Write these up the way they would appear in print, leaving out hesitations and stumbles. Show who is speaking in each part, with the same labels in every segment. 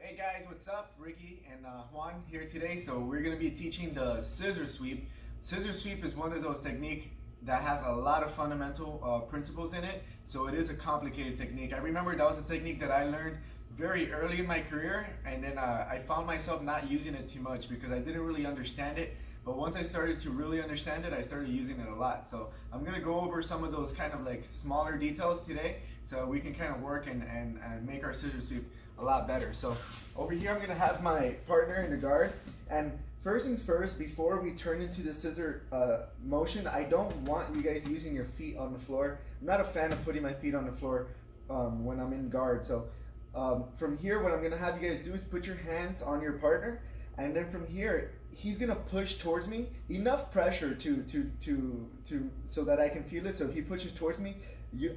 Speaker 1: Hey guys, what's up? Ricky and Juan here today. So we're going to be teaching the scissor sweep. Scissor sweep is one of those techniques that has a lot of fundamental principles in it. So it is a complicated technique. I remember that was a technique that I learned very early in my career, and then I found myself not using it too much because I didn't really understand it. But once I started to really understand it, I started using it a lot. So I'm gonna go over some of those kind of like smaller details today so we can kind of work and make our scissor sweep a lot better. So over here I'm gonna have my partner in the guard, and first things first, before we turn into the scissor motion, I don't want you guys using your feet on the floor. I'm not a fan of putting my feet on the floor when I'm in guard. So from here, what I'm gonna have you guys do is put your hands on your partner, and then from here, he's gonna push towards me, enough pressure so that I can feel it. So if he pushes towards me,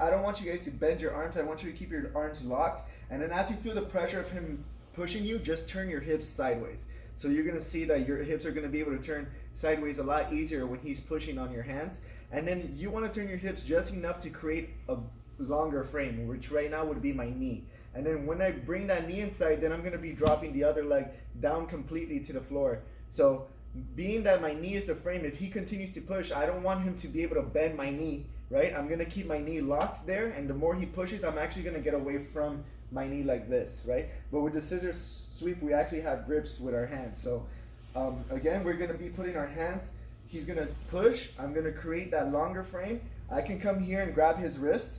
Speaker 1: I don't want you guys to bend your arms. I want you to keep your arms locked. And then as you feel the pressure of him pushing you, just turn your hips sideways. So you're gonna see that your hips are gonna be able to turn sideways a lot easier when he's pushing on your hands. And then you wanna turn your hips just enough to create a longer frame, which right now would be my knee. And then when I bring that knee inside, then I'm gonna be dropping the other leg down completely to the floor. So being that my knee is the frame, if he continues to push, I don't want him to be able to bend my knee, right? I'm gonna keep my knee locked there, and the more he pushes, I'm actually gonna get away from my knee like this, right? But with the scissor sweep, we actually have grips with our hands. So again, we're gonna be putting our hands, he's gonna push, I'm gonna create that longer frame. I can come here and grab his wrist,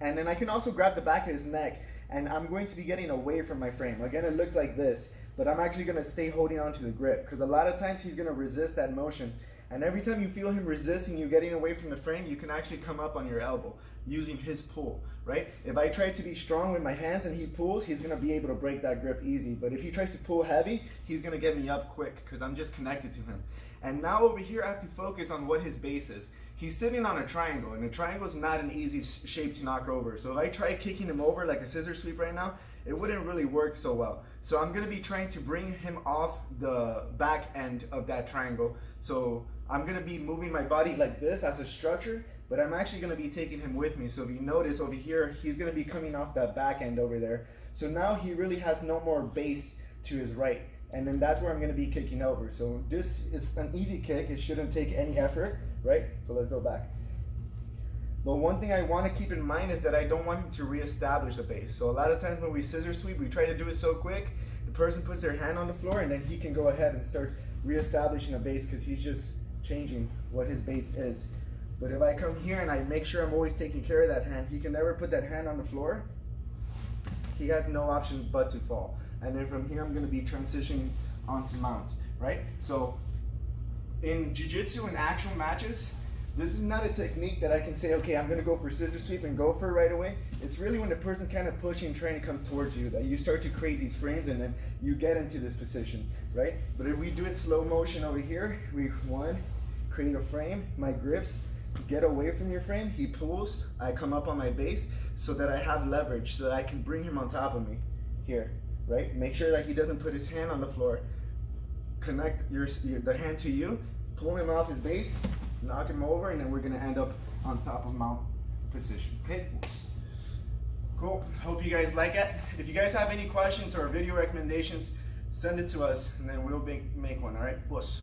Speaker 1: and then I can also grab the back of his neck, and I'm going to be getting away from my frame. Again, it looks like this, but I'm actually gonna stay holding on to the grip, because a lot of times he's gonna resist that motion. And every time you feel him resisting you getting away from the frame, you can actually come up on your elbow using his pull, right? If I try to be strong with my hands and he pulls, he's gonna be able to break that grip easy. But if he tries to pull heavy, he's gonna get me up quick because I'm just connected to him. And now over here, I have to focus on what his base is. He's sitting on a triangle, and a triangle is not an easy shape to knock over. So if I try kicking him over like a scissor sweep right now, it wouldn't really work so well. So I'm gonna be trying to bring him off the back end of that triangle. So I'm gonna be moving my body like this as a structure, but I'm actually gonna be taking him with me. So if you notice over here, he's gonna be coming off that back end over there. So now he really has no more base to his right. And then that's where I'm gonna be kicking over. So this is an easy kick. It shouldn't take any effort, right? So let's go back. But one thing I wanna keep in mind is that I don't want him to reestablish the base. So a lot of times when we scissor sweep, we try to do it so quick, the person puts their hand on the floor and then he can go ahead and start reestablishing a base because he's just changing what his base is. But if I come here and I make sure I'm always taking care of that hand, he can never put that hand on the floor. He has no option but to fall. And then from here, I'm gonna be transitioning onto mounts, right? So in jiu-jitsu and actual matches, this is not a technique that I can say, okay, I'm gonna go for scissor sweep and go for it right away. It's really when the person kind of pushing, trying to come towards you, that you start to create these frames and then you get into this position, right? But if we do it slow motion over here, we create a frame, my grips, get away from your frame, he pulls, I come up on my base so that I have leverage, so that I can bring him on top of me here, right? Make sure that he doesn't put his hand on the floor. Connect the hand to you, pull him off his base, knock him over, and then we're gonna end up on top of mount position, okay? Cool, hope you guys like it. If you guys have any questions or video recommendations, send it to us, and then we'll make one, all right? Puss.